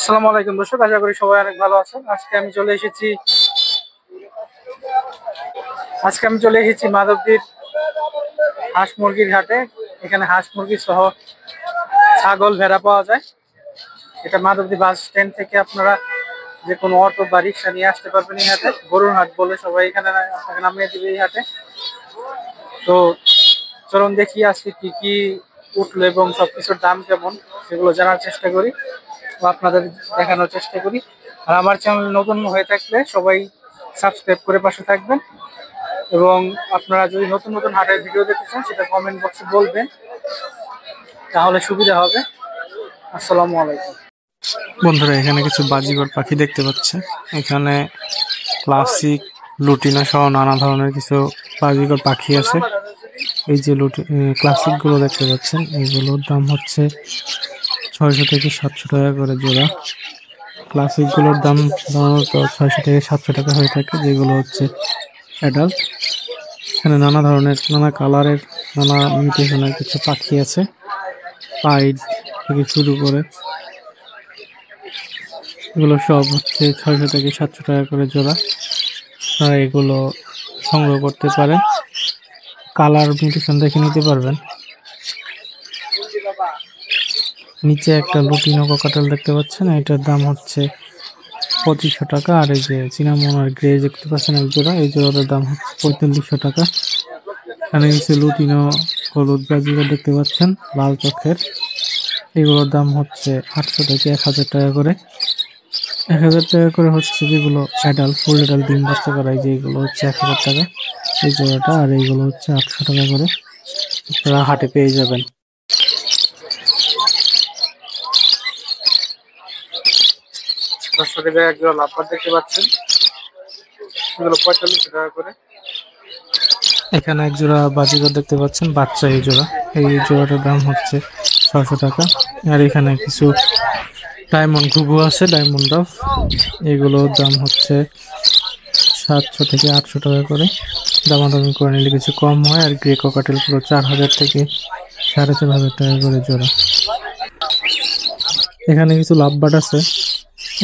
আসসালামু আলাইকুম দর্শক, আশা করি সবাই অনেক ভালো আছেন। আজকে আমি চলে এসেছি মাধবদীর হাঁস মুরগির হাটে। এখানে হাঁস মুরগি সহ ছাগল ভেড়া পাওয়া যায়। এটা মাধবদী বাস স্ট্যান্ড থেকে আপনারা যে কোনো অটো বা রিক্সা নিয়ে আসতে পারবেন এই হাটে। গরুর হাট বলে সবাই এখানে আপনাকে নামিয়ে দিবে এই হাটে। তো চলুন দেখি আজকে কি কি উঠলো এবং সবকিছুর দাম কেমন সেগুলো জানার চেষ্টা করি ও আপনাদের দেখানোর চেষ্টা করি। আর আমার চ্যানেল নতুন হয়ে থাকলে সবাই সাবস্ক্রাইব করে পাশে থাকবেন, এবং আপনারা যদি নতুন নতুন হাটের ভিডিও দেখতে চান সেটা কমেন্ট বক্সে বলবেন, তাহলে সুবিধা হবে। আসসালামু আলাইকুম বন্ধুরা, এখানে কিছু বাজিগর পাখি দেখতে পাচ্ছে। এখানে ক্লাসিক, লুটিনো সহ নানা ধরনের কিছু বাজিগর পাখি আছে। এই যে ক্লাসিক গুলো দেখতে পাচ্ছেন, এইগুলোর দাম হচ্ছে 600 থেকে 700 টাকা করে জোড়া। ক্লাসিক গুলোর দাম সাধারণত 600 থেকে 700 টাকা হয়ে থাকে, যেগুলো হচ্ছে অ্যাডাল্ট। এখানে নানা ধরনের, নানা কালারের, নানা মিউটেশনের কিছু পাখি আছে। পাইড থেকে শুরু করে এগুলো সব হচ্ছে 600 থেকে 700 টাকা করে জোড়া। আপনারা এগুলো সংগ্রহ করতে পারেন, কালার মিউটেশন দেখে নিতে পারবেন। নিচে একটা লুটিনো ককাটেল দেখতে পাচ্ছেন, এটার দাম হচ্ছে 2500 টাকা। আর এই যে সিনামন আর গ্রে দেখতে পাচ্ছেন এক জোড়া, এই জোড়াটার দাম হচ্ছে 4500 টাকা। এখানে কিছু লুটিনো হলুদ বাজিগর দেখতে পাচ্ছেন, লাল চোখের। এগুলোর দাম হচ্ছে 800 থেকে 1000 টাকা করে। 1000 টাকা করে হচ্ছে যেগুলো অ্যাডাল্ট, ফুল অ্যাডাল্ট ডিম বাচ্চা করায়, যেগুলো হচ্ছে 1000 টাকা এই জোড়াটা। আর এইগুলো হচ্ছে 800 টাকা করে আপনারা হাটে পেয়ে যাবেন। দর্শকের জায়গায় একজোড়া লাভবার দেখতে পাচ্ছেন, এগুলো 45 টাকা করে। এখানে এক জোড়া বাজিগর দেখতে পাচ্ছেন, বাচ্চা এই জোড়া। এই জোড়াটার দাম হচ্ছে 600 টাকা। আর এখানে কিছু ডায়মন্ড ঘুঘু আছে, ডায়মন্ড ডাব। এগুলোর দাম হচ্ছে 700 থেকে 800 টাকা করে। দামাদামি করে নিলে কিছু কম হয়। আর গ্রে ককাটেল গুলো 4000 থেকে 4500 টাকা করে জোড়া। এখানে কিছু লাভবার্ড আছে,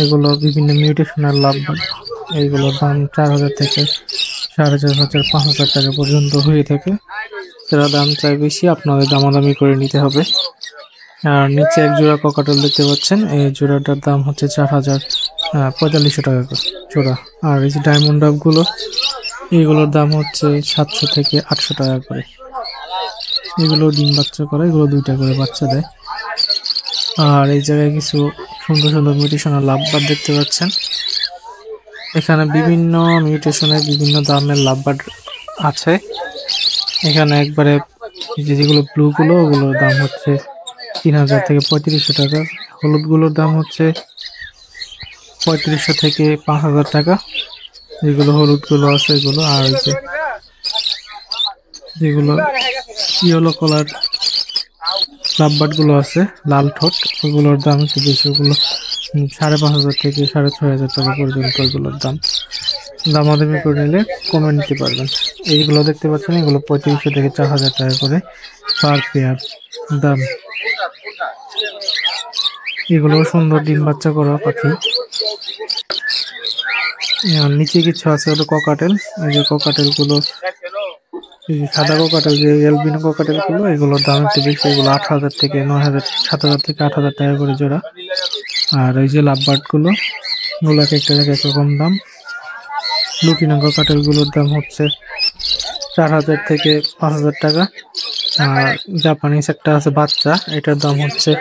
এগুলো বিভিন্ন মিউটেশনের লাভবার্ড। এইগুলোর দাম 4000 থেকে 4500, 5000 টাকা পর্যন্ত হয়ে থাকে। যারা দাম চাই বেশি, আপনাদের দামাদামি করে নিতে হবে। আর নিচে এক জোড়া ককাটেল দেখতে পাচ্ছেন, এই জোড়াটার দাম হচ্ছে 4500 টাকা করে জোড়া। আর এই যে ডায়মন্ড ডাব গুলো, এগুলোর দাম হচ্ছে 700 থেকে 800 টাকা করে। এগুলো ডিম বাচ্চা করে, এগুলো 2টা করে বাচ্চা দেয়। আর এই জায়গায় কিছু সুন্দর সুন্দর মিউটেশনের লাভবার্ড দেখতে পাচ্ছেন। এখানে বিভিন্ন মিউটেশনের বিভিন্ন দামের লাভবার্ড আছে। এখানে একবারে যেগুলো ব্লু গুলো, ওগুলোর দাম হচ্ছে 3000 থেকে 3500 টাকা। হলুদ গুলোর দাম হচ্ছে 3500 থেকে 5000 টাকা। যেগুলো হলুদ গুলো আছে এগুলো। আর যেগুলো ইয়েলো কালার লাভবার্ড গুলো আছে, লাল ঠোঁট, ওগুলোর দাম একটু বেশি। ওগুলো 5500 থেকে 6500 টাকা পর্যন্ত এগুলোর দাম। দামাদামি করে নিলে কমে নিতে পারবেন। এইগুলো দেখতে পাচ্ছেন, এগুলো 3500 থেকে 4000 টাকা করে পার পেয়ার দাম। এগুলো সুন্দর ডিম বাচ্চা করা পাখি। নিচে কিছু আছে হলো ককাটেল। এই যে ককাটেল গুলো, সাদা ককাটেল, যে এলবিনো ককাটেল গুলো, এগুলোর দাম একটু বেশি। এগুলো 8000 থেকে 9000, 7000 থেকে 8000 টাকা করে জোড়া। আর এই যে লাভবার্ড গুলো, ওগুলো এক একটা এক রকম দাম। লুটিনো ককাটেল গুলোর দাম হচ্ছে 4000 থেকে 5000 টাকা। আর জাপানিজ একটা আছে বাচ্চা, এটার দাম হচ্ছে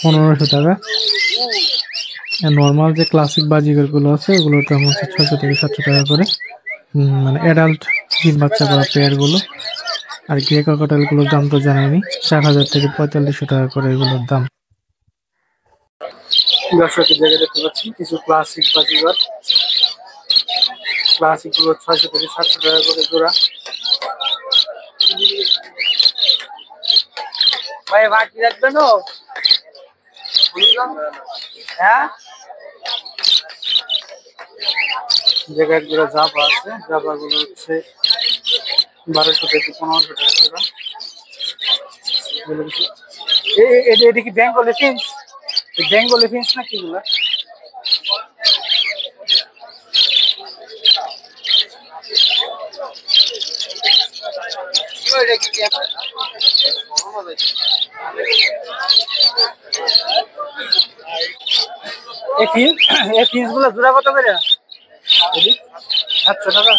1500 টাকা। নর্মাল যে ক্লাসিক বাজিগর গুলো আছে, ওগুলোর দাম হচ্ছে 600 থেকে 700 টাকা করে। মানে অ্যাডাল্ট ডিম বাচ্চা করা পেয়ার গুলো। আর গ্রে ককাটেল গুলোর দাম তো জানাইনি, 4000 থেকে 4500 টাকা করে এগুলোর দাম। দর্শকের জায়গায় দেখতে পাচ্ছেন কিছু ক্লাসিক বাজিগর। ক্লাসিক গুলো 600 থেকে 700 টাকা করে জোড়া। ভাই বাকি রাখবেন? হ্যাঁ, জায়গায় জোড়া জাবা আছে, জাবা গুলো হচ্ছে 1200 থেকে 1500 টাকা জোড়া। এটা কি বেঙ্গলি ফিন্স? বেঙ্গলি ফিন্স না কিগুলা? এই ফিন্স গুলো জোড়া কত করে? 700 টাকা।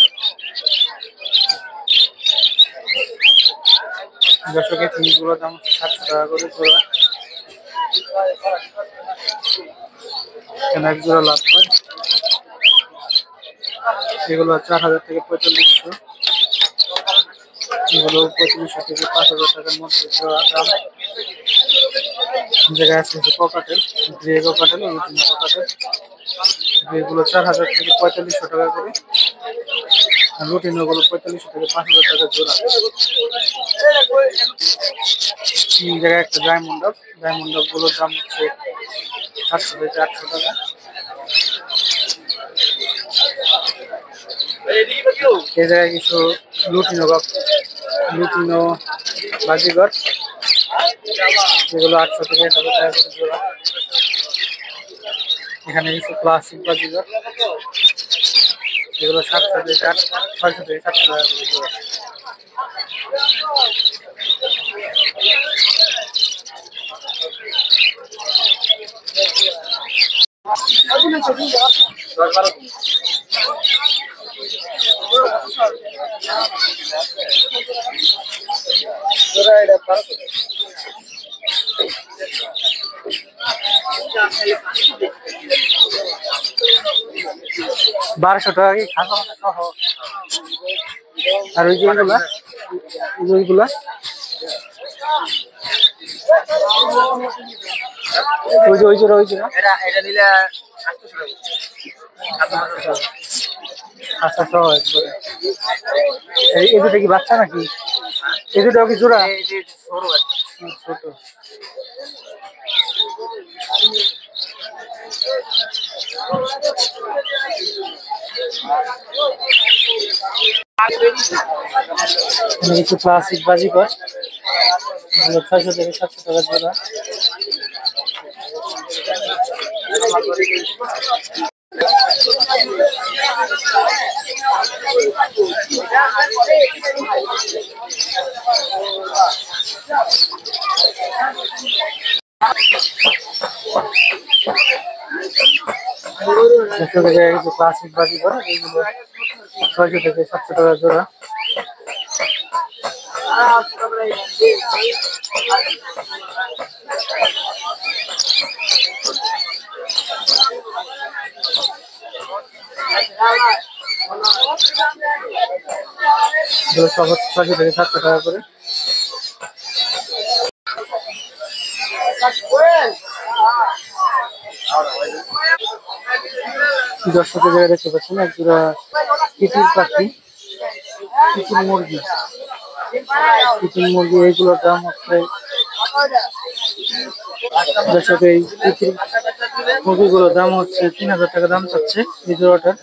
দর্শকের ফিন্স গুলোর দাম 700 টাকা করে জোড়া। এক জোড়া লাভ হয়। এগুলো 4000 থেকে 4500, এগুলো 3500 থেকে 5000 টাকার মধ্যে জোড়া দাম। জায়গায় আছে ককাটেল, গ্রে ককাটেল, রুটিনা ককাটেল। এগুলো 4000 থেকে 4500 টাকা করে, আর রুটিন গুলো 4500 থেকে 5000 টাকা জোড়া। তিন জায়গায় একটা ডায়মন্ড গুলোর দাম হচ্ছে 700 থেকে 800 টাকা। এই জায়গায় কিছু লুটিনো বাজিগর, এগুলো 800 থেকে 1000 টাকা করে জোড়া। এখানে কিছু ক্লাসিক বাজিগর, এগুলো 600 থেকে 700 টাকা করে জোড়া। বারোশো টাকা কি খাসা সহ? আর ওই যে ওইগুলা এটা নিলে 800 টাকা খাসা সহ একবারে। এই দুটো কি বাচ্চা নাকি? এই দুটো কি জোড়া? ছোট। কিছু ক্লাসিক বাজিকর, 600 থেকে 700 টাকা জোড়া। ক্লাসিক বাজিকর, এইগুলো 600 থেকে 700 টাকা জোড়া। সব 600 থেকে 700 টাকা করে। দর্শকের জায়গায় দেখতে পাচ্ছেন একজোড়া তিতির পাখি, তিতির মুরগি। এইগুলোর দাম হচ্ছে, দর্শক এই তিতির মুরগিগুলোর দাম হচ্ছে 3000 টাকা দাম চাচ্ছে এই জোড়াটার।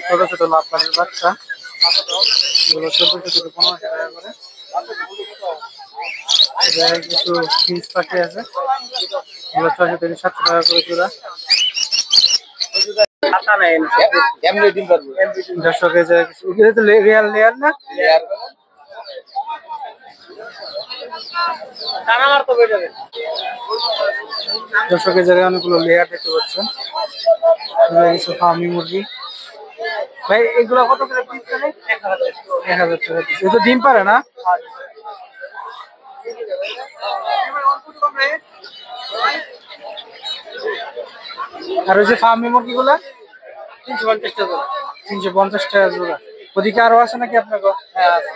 ছোট ছোট লাভ পানির বাচ্চা, এগুলো 1400 থেকে 1500 টাকা করে। কিছু ফিস পাখি আছে, এগুলো 600 থেকে 700 টাকা করে জোড়া। দর্শকের জায়গায় রিয়াল লেয়ার না, দর্শকের জায়গায় অনেকগুলো লেয়ার দেখতে পাচ্ছেন। কিছু ফার্মি মুরগি। ভাই এগুলো কত করে পিস? 1000 টাকা পিস। এ তো ডিম পারে না? আর ওই যে ফার্মি মুরগিগুলা 350 টাকা। 350 টাকা জোড়া। ওদিকে আরো আছে নাকি আপনার? হ্যাঁ আছে।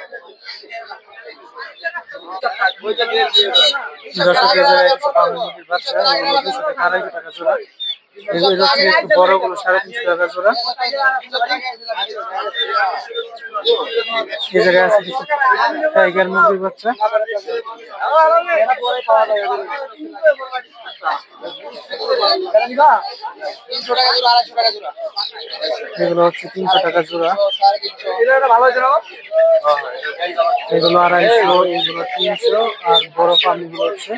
দর্শক এই জায়গায় কিছু পালন মুরগির বাচ্চা, এগুলো 200 থেকে 250 টাকা জোড়া। এগুলো থেকে একটু বড়গুলো 350 টাকা জোড়া। এই জায়গায় আছে কিছু টাইগার মুরগির বাচ্চা, এগুলো হচ্ছে 300 টাকা জোড়া, এগুলো 250, এগুলো 300, আর বড় পানিগুলো হচ্ছে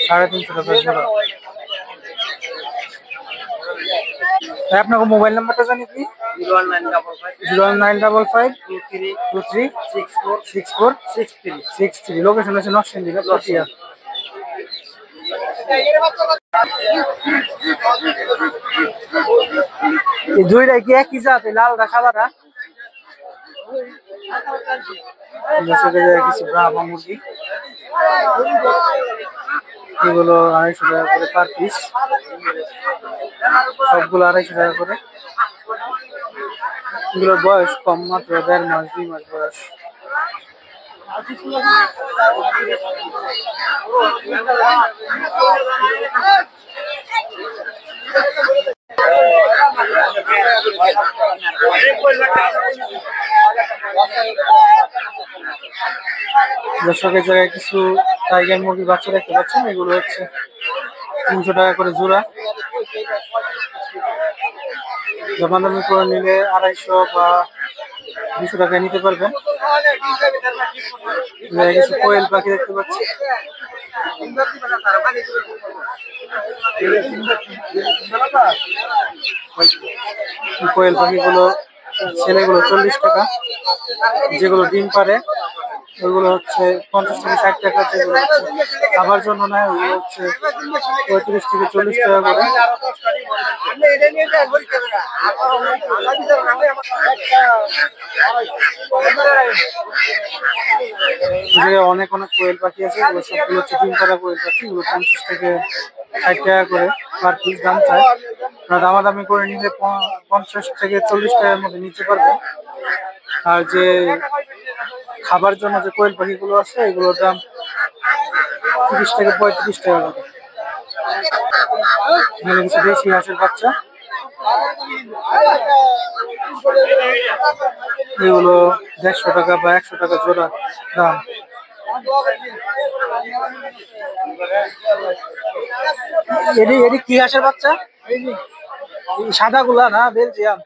350 টাকা জোড়া। আপনার মোবাইল নাম্বারটা জানি কি? 0195523236463। লোকেশন হচ্ছে নরসিংদী পটিয়া। এই দুইটাই কি একই জাত, লালটা সাদাটা? কিছু ব্রাহ্মা মুরগি, এগুলো 250 টাকা করে পার পিস, সবগুলো 250 টাকা করে। এগুলোর বয়স কম, মাত্র 1.5 মাস 2 মাস বয়স। দর্শকের জায়গায় কিছু টাইগার মুরগি বাচ্চা দেখতে পাচ্ছেন, এগুলো হচ্ছে 300 টাকা করে জোড়া। দামাদামি করে নিলে 250 বা 200 টাকায় নিতে পারবেন। কিছু কোয়েল পাখি দেখতে পাচ্ছি, কোয়েল পাখিগুলো ছেলেগুলো 40 টাকা, যেগুলো ডিম পারে ওইগুলো হচ্ছে 50 থেকে 60 টাকা, যেগুলো খাবার জন্য নেয় ওগুলো হচ্ছে 35 থেকে 40 টাকা করে। অনেক অনেক কোয়েল পাখি আছে, এগুলো সবগুলো হচ্ছে ডিম পাড়া কোয়েল পাখি, এগুলো 50 থেকে 60 টাকা করে পার পিস দাম চায়। দামাদামি করে নিলে 50 থেকে 40 টাকার মধ্যে নিতে পারবে। আর যে খাবার জন্য যে কোয়েল পাখিগুলো আছে এগুলোর দাম 30 থেকে 35 টাকা করে। এখানে কিছু দেশি হাঁসের বাচ্চা, এগুলো 150 টাকা বা 100 টাকা জোড়া দাম। এটি কি হাঁসের বাচ্চা? সাদা গুলা না বেলজিয়াম?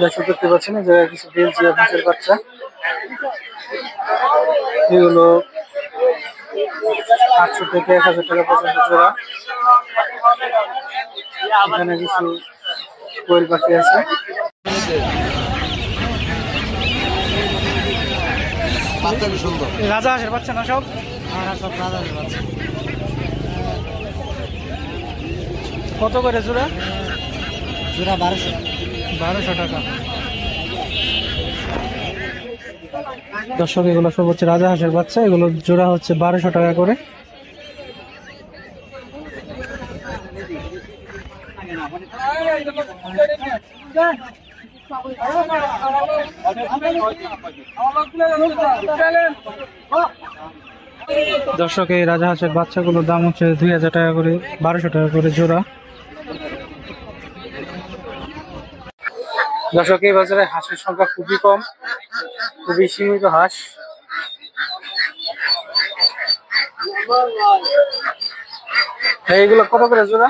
দর্শক দেখতে পাচ্ছেন যে কিছু বেলজিয়াম হাঁসের বাচ্চা, এগুলো 800 থেকে 1000 টাকা পর্যন্ত জোড়া। এখানে কিছু কোয়েল পাখি আছে, রাজা হাঁসের বাচ্চা না সব? সব রাজা হাঁসের বাচ্চা। কত করে জোড়া? জোড়া 1200 টাকা। দর্শক এগুলো সব হচ্ছে রাজা হাঁসের বাচ্চা, এগুলো জোড়া হচ্ছে 1200 টাকা করে। দর্শক এই রাজা হাঁসের বাচ্চাগুলোর দাম হচ্ছে 2000 টাকা করে, 1200 টাকা করে জোড়া। দর্শক এই বাজারে হাঁসের সংখ্যা খুবই কম, খুবই সীমিত হাঁস। এইগুলো কত করে জোড়া?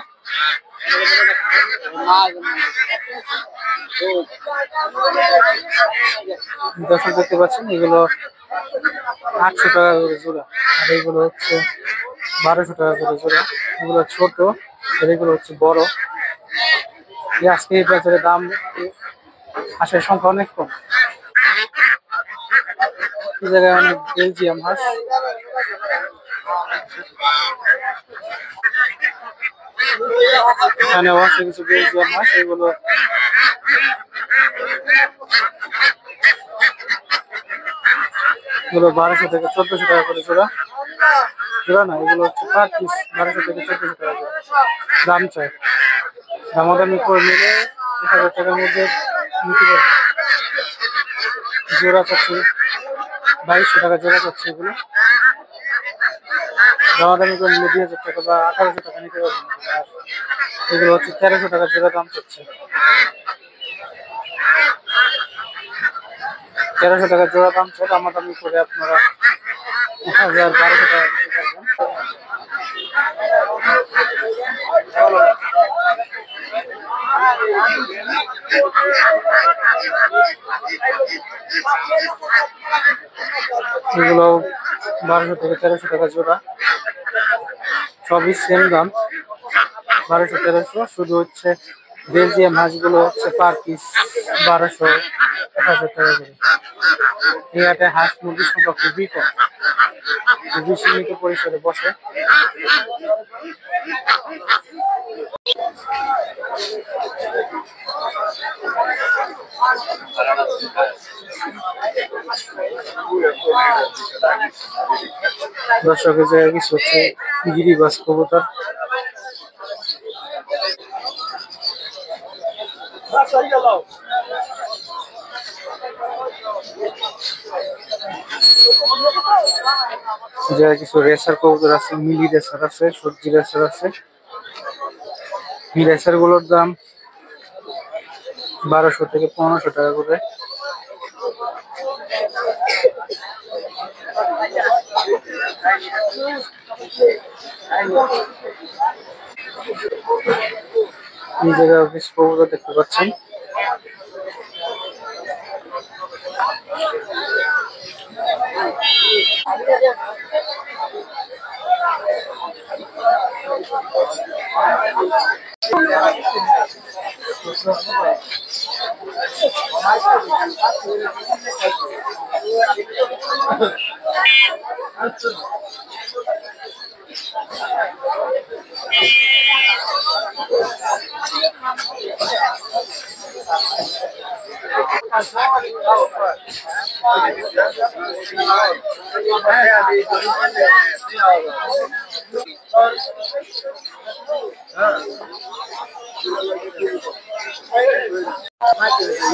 দর্শক দেখতে পাচ্ছেন এগুলো 800 টাকা করে জোড়া, আর এইগুলো হচ্ছে 1200 টাকা করে জোড়া। এগুলো ছোট, আর এগুলো হচ্ছে বড়। আজকে এই বাজারে দাম হাঁসের সংখ্যা অনেক কম। এই জায়গায় অনেক বেলজিয়াম হাঁস, এখানেও আছে কিছু বেলজিয়াম হাঁস, এগুলো 1200 থেকে 1400 টাকা করে জোড়া। জোড়া না, এগুলো হচ্ছে পার পিস 1200 থেকে 1400 টাকা করে দাম চাই। দামাদামি করে নিলে 1000 টাকার মধ্যে নিতে পারবে। জোড়া চাচ্ছি 2200 টাকা জোড়া চাচ্ছে এগুলো। দামাদামি করে 2000 টাকা বা 1800 টাকা নিতে পারবেন। আর এগুলো হচ্ছে 1300 টাকা জোড়া দাম চাচ্ছে। 1300 টাকা জোড়া দাম চাই, দামাদামি করে আপনারা 1200 টাকা দিতে পারবেন। এগুলো 1200 থেকে 1300 টাকা জোড়া, সবই সেম দাম 1200 1300। শুধু হচ্ছে বেলজিয়াম হাঁসগুলো হচ্ছে পার পিস 1200 1000 টাকা করে। এই হাটে হাঁস মুরগির সংখ্যা খুবই কম, খুবই সীমিত পরিসরে বসে। দর্শকের জায়গায় কিছু হচ্ছে গিরিবাজ কবুতর। জায়গায় কিছু রেসার কবুতর আছে, মিলি রেসার আছে, সবজি রেসার আছে। এই রেসার গুলোর দাম 1200 থেকে 1500 টাকা করে। এই জায়গায় কিছু কবুতর দেখতে পাচ্ছেন।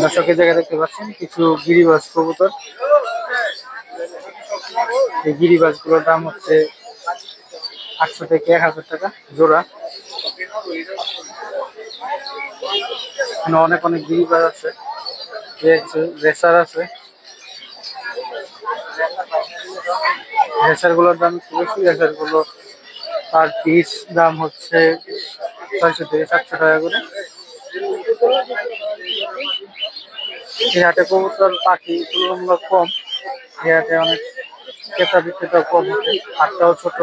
দর্শকের জায়গায় দেখতে পাচ্ছেন কিছু গিরিবাজ কবুতর। এই গিরিবাজ গুলোর দাম হচ্ছে 800 থেকে 1000 টাকা জোড়া। অনেক অনেক গিরিবাজ আছে, রেসার আছে। রেসার গুলোর দাম একটু বেশি। রেসার গুলো পার পিস দাম হচ্ছে 600 থেকে 700 টাকা করে। এই হাটে কবুতর পাখি তুলনামূলক কম, এই হাটে অনেক ক্রেতা বিক্রেতা কম, হাটটাও ছোট।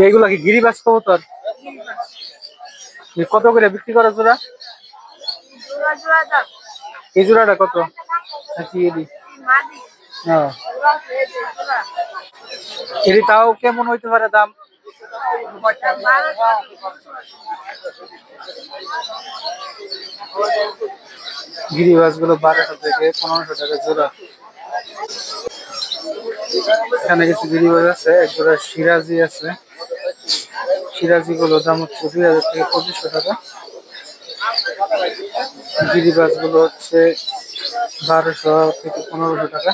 এগুলা কি গিরিবাজ কবুতর? কত করে বিক্রি করো জোড়া? এই জোড়াটা কত? এটি তাও কেমন হইতে পারে দাম? গিরিবাজ গুলো 1200 থেকে 1500 টাকা জোড়া। এখানে কিছু গিরিবাজ আছে, এক জোড়া সিরাজি আছে। সিরাজি গুলোর দাম হচ্ছে 2000 থেকে 2500 টাকা। গিরিবাজ গুলো হচ্ছে 1200 থেকে 1500 টাকা।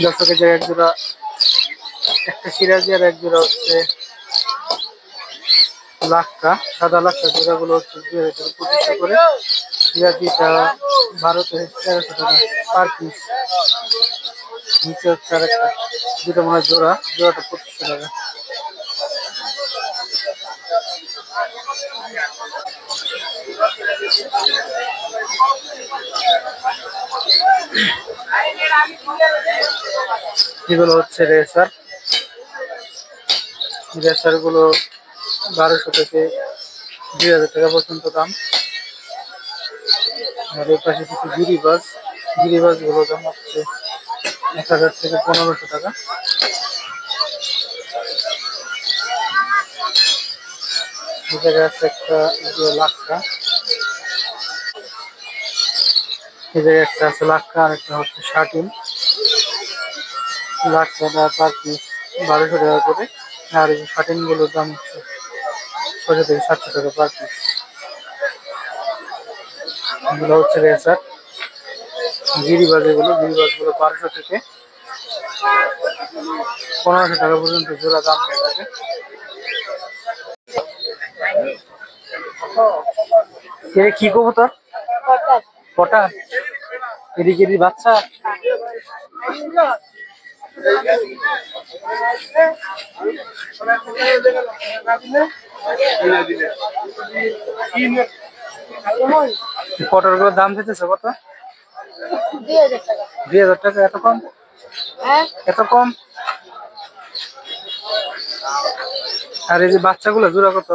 দর্শকের জায়গায় এক জোড়া, একটা সিরাজি আর এক জোড়া হচ্ছে লাক্কা, সাদা লাক্কা। জোড়া গুলো হচ্ছে 2000 থেকে 2500 করে। সিরাজিটা 12 থেকে 1300 টাকা পার পিস। নিচে হচ্ছে আর একটা, যেটা মনে হয় জোড়া, জোড়াটা 2500 টাকা। এগুলো হচ্ছে রেসার। রেসার গুলো 1200 থেকে 2000 টাকা পর্যন্ত দাম। আর এর পাশে কিছু গিরিবাস। গিরিবাস গুলো দাম হচ্ছে 1000 থেকে 1500 টাকা। এই জায়গায় আছে একটা লাক্কা। এই জায়গায় একটা আছে লাক্কা, আর একটা হচ্ছে শার্টিন। লাক্কাটা পার পিস 1200 টাকা করে, আর এই শার্টিন গুলোর দাম হচ্ছে 600 থেকে 700 টাকা পার পিস। এগুলো হচ্ছে রেসার। গিরিবাজ গুলো 1200 থেকে 1500 টাকা পর্যন্ত জোড়া দাম হয়ে থাকে। কি কবুতর? কটা? এদিকে বাচ্চা। কটার গুলোর দাম দিতেছে কত? 2000 টাকা। 2000 টাকা? এত কম? এত কম? আর এই যে বাচ্চাগুলো জোড়া কত?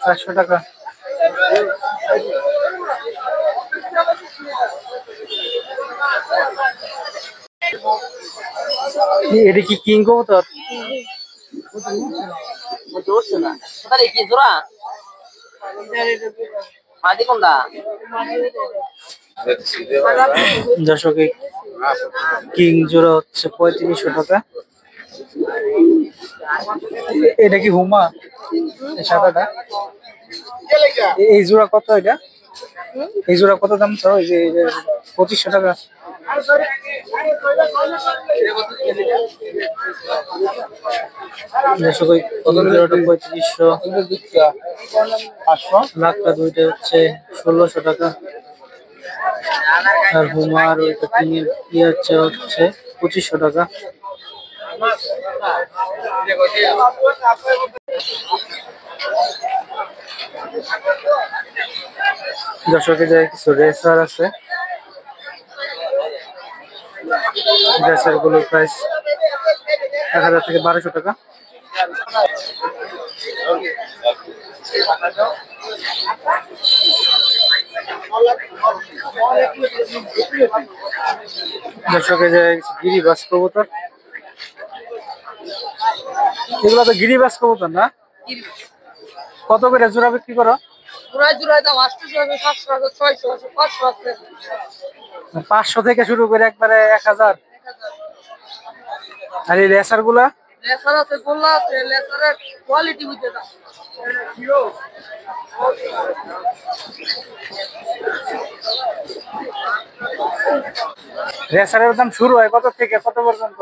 400 টাকা। এটা কি কিং কবুতর? দর্শক, কিং জোড়া হচ্ছে 3500 টাকা। এটা কি হুমা? সাদাটা এই জোড়া কত? এটা এই জোড়া কত দাম? তো এই যে 2500 টাকা। দর্শক, ওই জোড়াটা 3500। লাক্কা দুইটা হচ্ছে 1600 টাকা। আর হুমার ওইটা কিংয়ের ইয়ে হচ্ছে 2500 টাকা। দর্শকের যে কিছু রেসার আছে, রেসার গুলোর প্রাইস 1000 থেকে 1200 টাকা। দর্শকের যে গিরিবাস কবুতর, এগুলো তো গিরিবাস কবুতর না? কত করে জোড়া বিক্রি করো? 500 থেকে শুরু করে একবারে 1000। আর এই রেসার গুলা? রেসারের দাম শুরু হয় কত থেকে কত পর্যন্ত?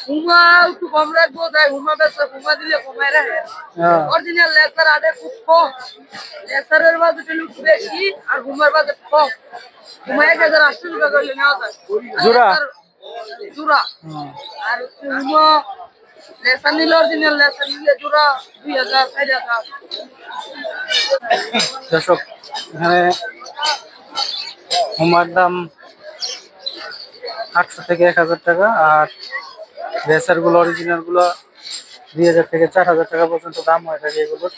হুমা একটু কম রাখবো, তাই হুমা বেচা, হুমা দিলে কমাই রাখে। অরিজিনাল লেসার আগে খুব কম, লেসারের বাজেট একটু বেশি আর হুমার বাজেট কম। হুমা 1800 টাকা করলে নেওয়া যায় জোড়া। জোড়া। আর হুমা লেসার নিলে, অরিজিনাল লেসার নিলে জোড়া 2000 4000। দর্শক, এখানে হুমার দাম 800 থেকে 1000 টাকা, আর রেসার গুলো অরিজিনাল গুলো 2000 থেকে 4000 টাকা পর্যন্ত দাম হয়ে থাকে এগুলোর।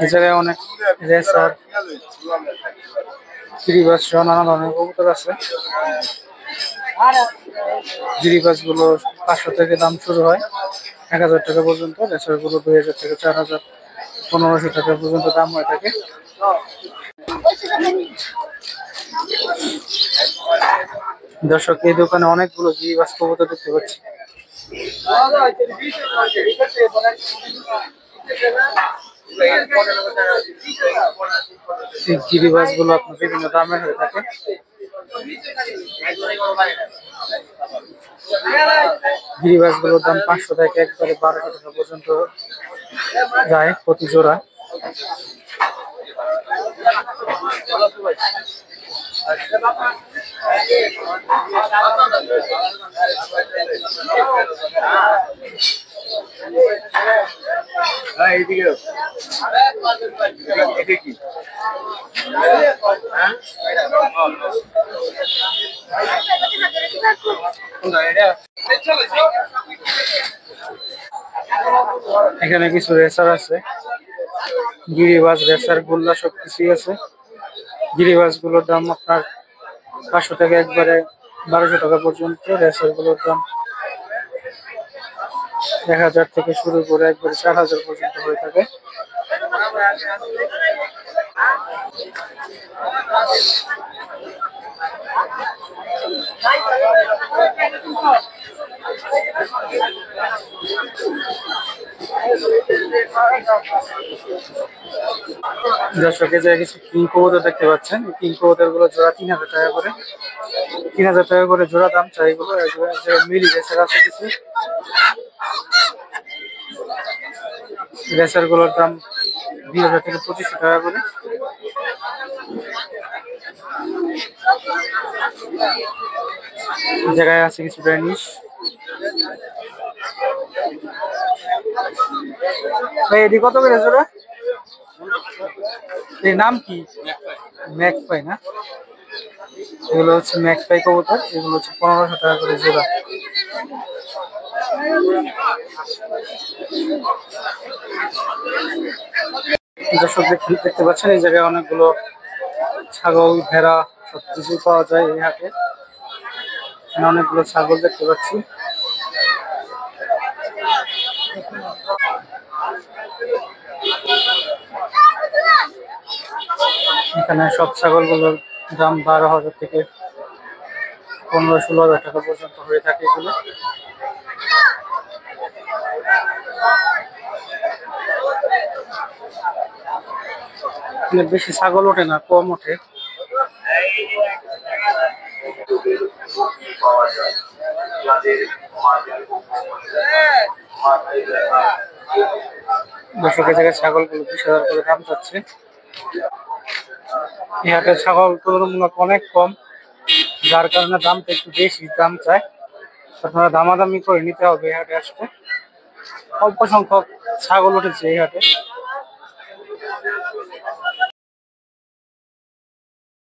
এই জায়গায় অনেক রেসার, গিরিবাস সহ নানা ধরনের কবুতর আছে। গিরিবাস গুলো 500 থেকে দাম শুরু হয় 1000 টাকা পর্যন্ত। রেসার গুলো 2000 থেকে 4000 1500 টাকা পর্যন্ত দাম হয়ে থাকে। দর্শক, এই দোকানে অনেকগুলো গিরিবাস কবুতর দেখতে পাচ্ছি। এই গিরিবাস গুলো আপনার বিভিন্ন দামের হয়ে থাকে। গিরিবাস গুলোর দাম 500 থেকে একবারে 1200 টাকা পর্যন্ত যায় প্রতি জোড়া। এখানে কিছু রেসার আছে, গিরিবাজ রেসার গোল্লা সবকিছুই আছে। গিরিবাজ গুলোর দাম আপনার 500 টাকা একবারে 1200 টাকা পর্যন্ত। রেসার গুলোর দাম 1000 থেকে শুরু করে একবারে 4000 পর্যন্ত হয়ে থাকে। দর্শক এই জায়গায় কিছু কিং কবুতর দেখতে পাচ্ছেন। কিং কবুতর গুলো জোড়া 3000 টাকা করে, 3000 টাকা করে জোড়া দাম চাই এগুলো। মিলি রেসার আছে কিছু, রেসার গুলোর দাম 2000 থেকে 2500 টাকা করে। জায়গায় আছে কিছু ড্যানিশ। এটি কত করে জোড়া? এর নাম কি? ম্যাকপাই না? এগুলো হচ্ছে ম্যাকপাই কবুতর, এগুলো হচ্ছে 1500 টাকা করে জোড়া। দর্শক দেখতে পাচ্ছেন এই জায়গায় অনেকগুলো ছাগল, ভেড়া সবকিছু পাওয়া যায় এই হাটে। অনেকগুলো ছাগল দেখতে পাচ্ছি। এখানে সব ছাগলগুলোর দাম 12,000 থেকে 15-16,000 টাকা পর্যন্ত হয়ে থাকে এগুলো। বেশি ছাগল ওঠে না, কম ওঠে। দর্শকের জায়গায় ছাগলগুলো 20,000 করে দাম চাচ্ছে। এই হাটে ছাগল তুলনামূলক অনেক কম, যার কারণে দামটা একটু বেশি দাম চায়। আপনারা দামাদামি করে নিতে হবে এই হাটে আসলে। অল্প সংখ্যক ছাগল উঠেছে এই হাটে।